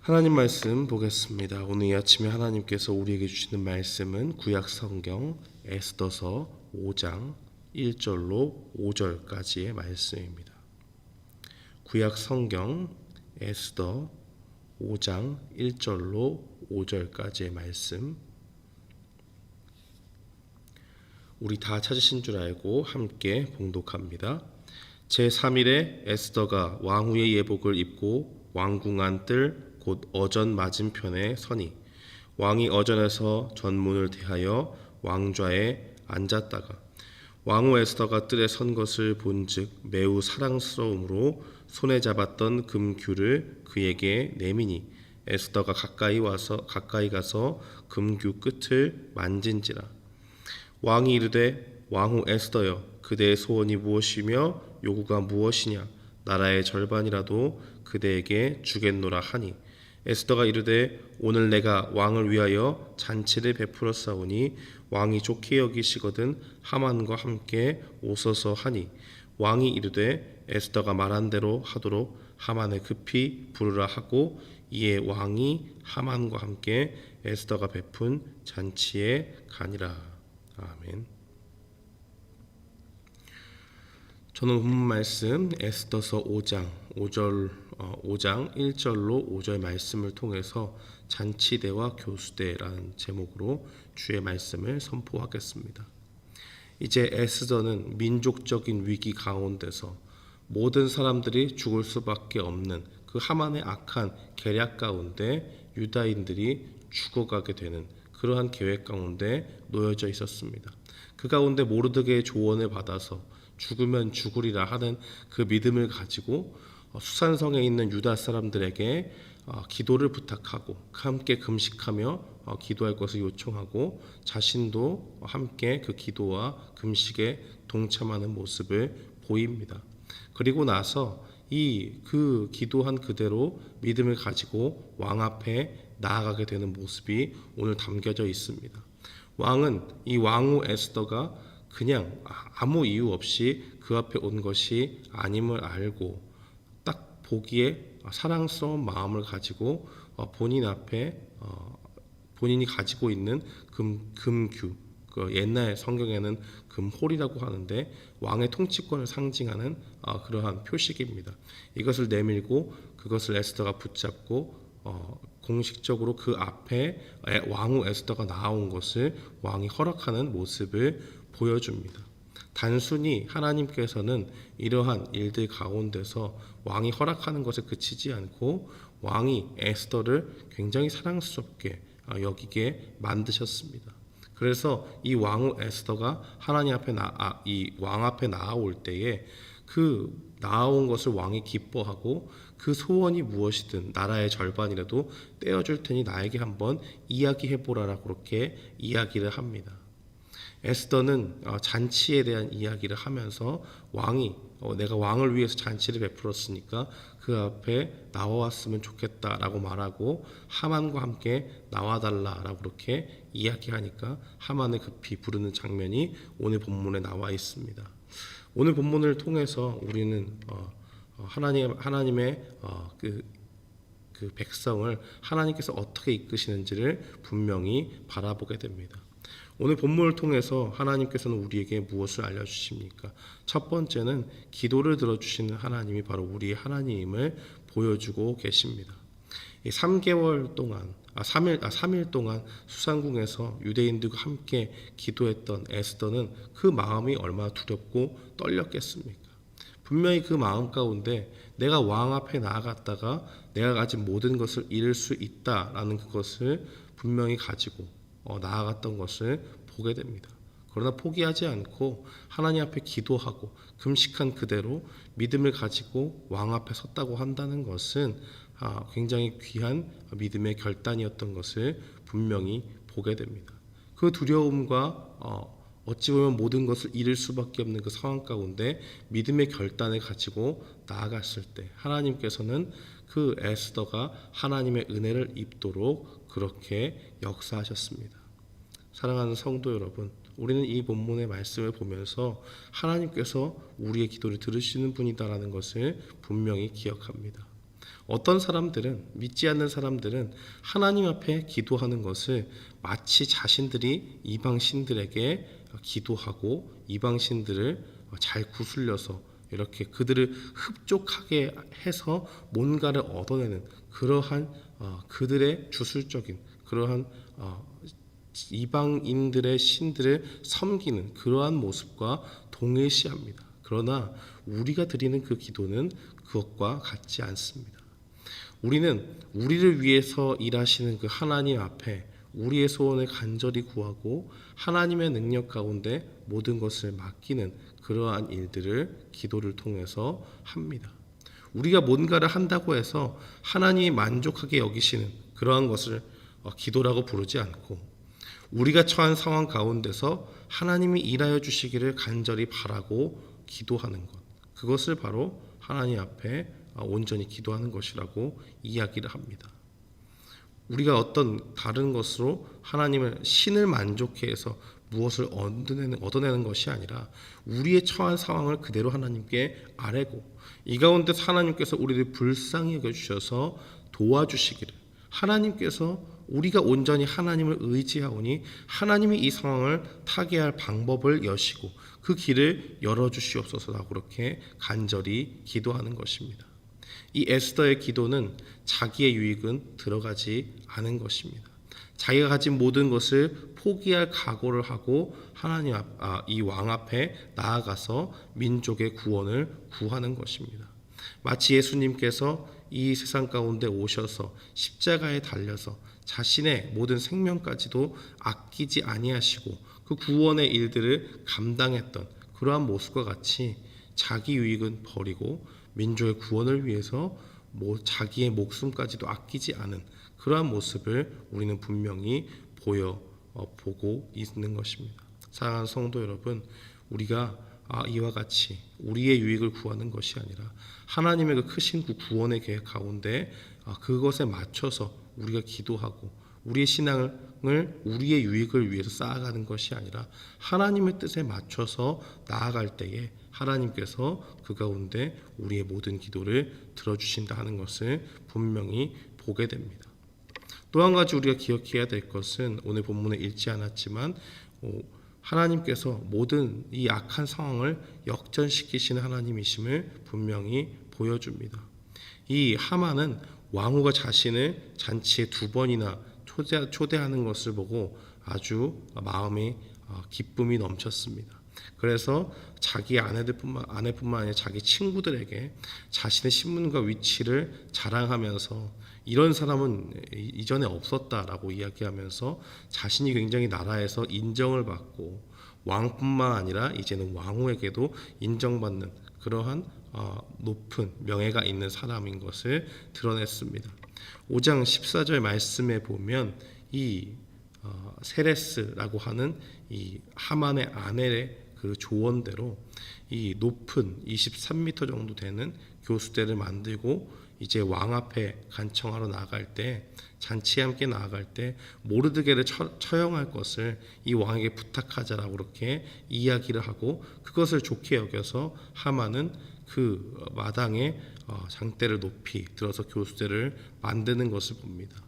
하나님 말씀 보겠습니다. 오늘 이 아침에 하나님께서 우리에게 주시는 말씀은 구약 성경 에스더서 5장 1절로 5절까지의 말씀입니다. 구약 성경 에스더 5장 1절로 5절까지의 말씀, 우리 다 찾으신 줄 알고 함께 봉독합니다. 제3일에 에스더가 왕후의 예복을 입고 왕궁안 뜰 곧 어전 맞은편에 서니 왕이 어전에서 전문을 대하여 왕좌에 앉았다가 왕후 에스더가 뜰에 선 것을 본즉 매우 사랑스러움으로 손에 잡았던 금규를 그에게 내미니 에스더가 가까이 가서 금규 끝을 만진지라. 왕이 이르되 왕후 에스더여, 그대의 소원이 무엇이며 요구가 무엇이냐? 나라의 절반이라도 그대에게 주겠노라 하니 에스더가 이르되 오늘 내가 왕을 위하여 잔치를 베풀었사오니 왕이 좋게 여기시거든 하만과 함께 오소서 하니 왕이 이르되 에스더가 말한 대로 하도록 하만을 급히 부르라 하고 이에 왕이 하만과 함께 에스더가 베푼 잔치에 가니라. 아멘. 저는 본문 말씀 에스더서 5장 1절로 5절 말씀을 통해서 잔치대와 교수대라는 제목으로 주의 말씀을 선포하겠습니다. 이제 에스더는 민족적인 위기 가운데서 모든 사람들이 죽을 수밖에 없는 그 하만의 악한 계략 가운데 유다인들이 죽어가게 되는 그러한 계획 가운데 놓여져 있었습니다. 그 가운데 모르드게의 조언을 받아서 죽으면 죽으리라 하는 그 믿음을 가지고 수산성에 있는 유다 사람들에게 기도를 부탁하고 함께 금식하며 기도할 것을 요청하고 자신도 함께 그 기도와 금식에 동참하는 모습을 보입니다. 그리고 나서 그 기도한 그대로 믿음을 가지고 왕 앞에 나아가게 되는 모습이 오늘 담겨져 있습니다. 왕은 이 왕후 에스더가 그냥 아무 이유 없이 그 앞에 온 것이 아님을 알고 딱 보기에 사랑스러운 마음을 가지고 본인 앞에 본인이 가지고 있는 금규, 그 옛날 성경에는 금홀이라고 하는데 왕의 통치권을 상징하는 그러한 표식입니다. 이것을 내밀고 그것을 에스더가 붙잡고 공식적으로 그 앞에 왕후 에스더가 나온 것을 왕이 허락하는 모습을 보여줍니다. 단순히 하나님께서는 이러한 일들 가운데서 왕이 허락하는 것에 그치지 않고 왕이 에스더를 굉장히 사랑스럽게 여기게 만드셨습니다. 그래서 이 왕후 에스더가 하나님 앞에 이 왕 앞에 나아올 때에 그 나아온 것을 왕이 기뻐하고 그 소원이 무엇이든 나라의 절반이라도 떼어줄 테니 나에게 한번 이야기해보라라고 그렇게 이야기를 합니다. 에스더는 잔치에 대한 이야기를 하면서 왕이 내가 왕을 위해서 잔치를 베풀었으니까 그 앞에 나와왔으면 좋겠다라고 말하고 하만과 함께 나와달라라고 그렇게 이야기하니까 하만을 급히 부르는 장면이 오늘 본문에 나와 있습니다. 오늘 본문을 통해서 우리는 하나님의 그 백성을 하나님께서 어떻게 이끄시는지를 분명히 바라보게 됩니다. 오늘 본문을 통해서 하나님께서는 우리에게 무엇을 알려주십니까? 첫 번째는 기도를 들어주시는 하나님이 바로 우리의 하나님임을 보여주고 계십니다. 3일 동안 수산궁에서 유대인들과 함께 기도했던 에스더는 그 마음이 얼마나 두렵고 떨렸겠습니까? 분명히 그 마음 가운데 내가 왕 앞에 나아갔다가 내가 가진 모든 것을 잃을 수 있다라는 그것을 분명히 가지고 나아갔던 것을 보게 됩니다. 그러나 포기하지 않고 하나님 앞에 기도하고 금식한 그대로 믿음을 가지고 왕 앞에 섰다고 한다는 것은 굉장히 귀한 믿음의 결단이었던 것을 분명히 보게 됩니다. 그 두려움과 어찌 보면 모든 것을 잃을 수밖에 없는 그 상황 가운데 믿음의 결단을 가지고 나아갔을 때 하나님께서는 그 에스더가 하나님의 은혜를 입도록 그렇게 역사하셨습니다. 사랑하는 성도 여러분, 우리는 이 본문의 말씀을 보면서 하나님께서 우리의 기도를 들으시는 분이다라는 것을 분명히 기억합니다. 어떤 사람들은, 믿지 않는 사람들은 하나님 앞에 기도하는 것을 마치 자신들이 이방 신들에게 기도하고 이방 신들을 잘 구슬려서 이렇게 그들을 흡족하게 해서 뭔가를 얻어내는 그러한 그들의 주술적인 그러한 이방인들의 신들을 섬기는 그러한 모습과 동일시합니다. 그러나 우리가 드리는 그 기도는 그것과 같지 않습니다. 우리는 우리를 위해서 일하시는 그 하나님 앞에 우리의 소원을 간절히 구하고 하나님의 능력 가운데 모든 것을 맡기는 그러한 일들을 기도를 통해서 합니다. 우리가 뭔가를 한다고 해서 하나님이 만족하게 여기시는 그러한 것을 기도라고 부르지 않고, 우리가 처한 상황 가운데서 하나님이 일하여 주시기를 간절히 바라고 기도하는 것, 그것을 바로 하나님 앞에 온전히 기도하는 것이라고 이야기를 합니다. 우리가 어떤 다른 것으로 하나님을 신을 만족해 해서 무엇을 얻어내는 것이 아니라 우리의 처한 상황을 그대로 하나님께 아뢰고 이 가운데 하나님께서 우리를 불쌍히 여겨주셔서 도와주시기를, 하나님께서 우리가 온전히 하나님을 의지하오니 하나님이 이 상황을 타개할 방법을 여시고 그 길을 열어주시옵소서라고 그렇게 간절히 기도하는 것입니다. 이 에스더의 기도는 자기의 유익은 들어가지 않은 것입니다. 자기가 가진 모든 것을 포기할 각오를 하고 하나님 이 왕 앞에 나아가서 민족의 구원을 구하는 것입니다. 마치 예수님께서 이 세상 가운데 오셔서 십자가에 달려서 자신의 모든 생명까지도 아끼지 아니하시고 그 구원의 일들을 감당했던 그러한 모습과 같이 자기 유익은 버리고 민족의 구원을 위해서 자기의 목숨까지도 아끼지 않은 그러한 모습을 우리는 분명히 보고 있는 것입니다. 사랑하는 성도 여러분, 우리가 이와 같이 우리의 유익을 구하는 것이 아니라 하나님의 그 크신 구원의 계획 가운데 그것에 맞춰서 우리가 기도하고 우리의 신앙을 우리의 유익을 위해서 쌓아가는 것이 아니라 하나님의 뜻에 맞춰서 나아갈 때에 하나님께서 그 가운데 우리의 모든 기도를 들어주신다 하는 것을 분명히 보게 됩니다. 또 한 가지 우리가 기억해야 될 것은 오늘 본문에 읽지 않았지만 하나님께서 모든 이 악한 상황을 역전시키시는 하나님이심을 분명히 보여줍니다. 이 하만은 왕후가 자신을 잔치에 2번이나 초대하는 것을 보고 아주 마음에 기쁨이 넘쳤습니다. 그래서 자기 아내뿐만 아니라 자기 친구들에게 자신의 신분과 위치를 자랑하면서 이런 사람은 이전에 없었다라고 이야기하면서 자신이 굉장히 나라에서 인정을 받고 왕뿐만 아니라 이제는 왕후에게도 인정받는 그러한 높은 명예가 있는 사람인 것을 드러냈습니다. 5장 14절 말씀에 보면 이 세레스라고 하는 이 하만의 아내의 그 조언대로 이 높은 23m 정도 되는 교수대를 만들고 이제 왕 앞에 간청하러 나갈 때, 잔치에 함께 나아갈 때 모르드게를 처형할 것을 이 왕에게 부탁하자라고 그렇게 이야기를 하고 그것을 좋게 여겨서 하만은 그 마당에 장대를 높이 들어서 교수대를 만드는 것을 봅니다.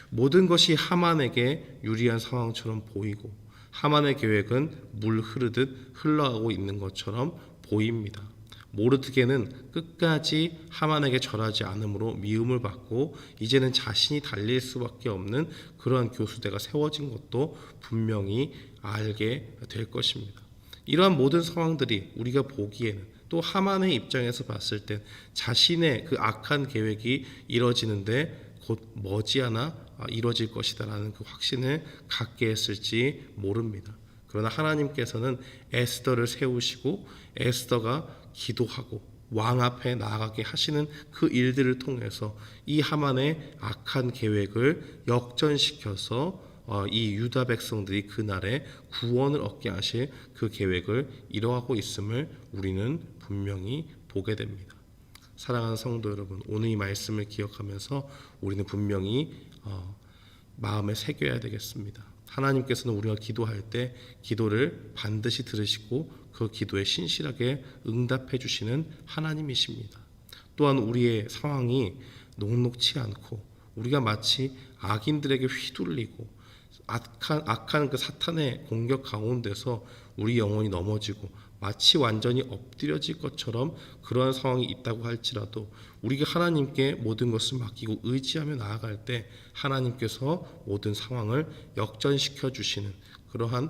모든 것이 하만에게 유리한 상황처럼 보이고 하만의 계획은 물 흐르듯 흘러가고 있는 것처럼 보입니다. 모르드게는 끝까지 하만에게 절하지 않으므로 미움을 받고 이제는 자신이 달릴 수밖에 없는 그러한 교수대가 세워진 것도 분명히 알게 될 것입니다. 이러한 모든 상황들이 우리가 보기에는 또 하만의 입장에서 봤을 때 자신의 그 악한 계획이 이뤄지는데 곧 머지않아 이뤄질 것이다라는 그 확신을 갖게 했을지 모릅니다. 그러나 하나님께서는 에스더를 세우시고 에스더가 기도하고 왕 앞에 나아가게 하시는 그 일들을 통해서 이 하만의 악한 계획을 역전시켜서 이 유다 백성들이 그날에 구원을 얻게 하실 그 계획을 이뤄가고 있음을 우리는 분명히 보게 됩니다. 사랑하는 성도 여러분, 오늘 이 말씀을 기억하면서 우리는 분명히 마음에 새겨야 되겠습니다. 하나님께서는 우리가 기도할 때 기도를 반드시 들으시고 그 기도에 신실하게 응답해 주시는 하나님이십니다. 또한 우리의 상황이 녹록치 않고 우리가 마치 악인들에게 휘둘리고 악한 그 사탄의 공격 가운데서 우리 영혼이 넘어지고 마치 완전히 엎드려질 것처럼 그러한 상황이 있다고 할지라도 우리가 하나님께 모든 것을 맡기고 의지하며 나아갈 때 하나님께서 모든 상황을 역전시켜 주시는 그러한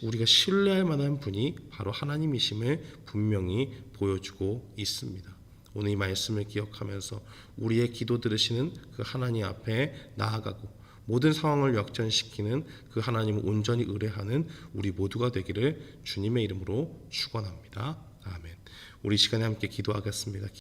우리가 신뢰할 만한 분이 바로 하나님이심을 분명히 보여주고 있습니다. 오늘 이 말씀을 기억하면서 우리의 기도 들으시는 그 하나님 앞에 나아가고 모든 상황을 역전시키는 그 하나님을 온전히 의뢰하는 우리 모두가 되기를 주님의 이름으로 축원합니다. 아멘. 우리 시간에 함께 기도하겠습니다.